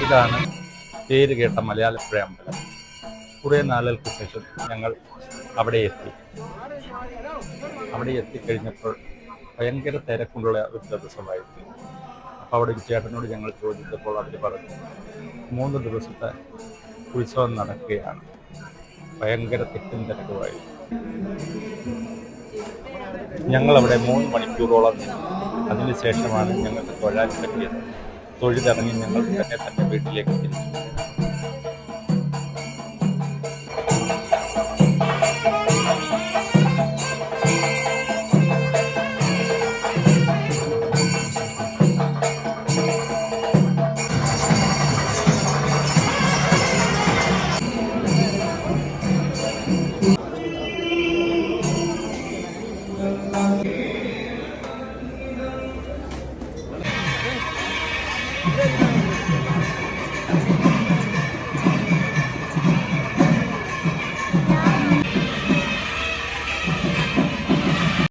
ഇതാണ് പേര് കേട്ട മലയാളപ്പുഴ അമ്പലം. കുറേ നാളുകൾക്ക് ശേഷം ഞങ്ങൾ അവിടെ എത്തിക്കഴിഞ്ഞപ്പോൾ ഭയങ്കര തിരക്കുള്ള ഒരു ദിവസമായിരുന്നു. അപ്പോൾ അവിടെ ഒരു ചേട്ടനോട് ഞങ്ങൾ ചോദിച്ചപ്പോൾ അവർ പറഞ്ഞു 3 ദിവസത്തെ ഉത്സവം നടക്കുകയാണ്. ഭയങ്കര തിക്കും തിരക്കുമായി. ഞങ്ങളവിടെ 3 മണിക്കൂറോളം നിന്നു. അതിനുശേഷമാണ് ഞങ്ങൾക്ക് തൊഴാൻ പറ്റിയത്. തൊഴുതിറങ്ങി ഞങ്ങൾ തന്നെ വീട്ടിലേക്ക് തിരിച്ചു.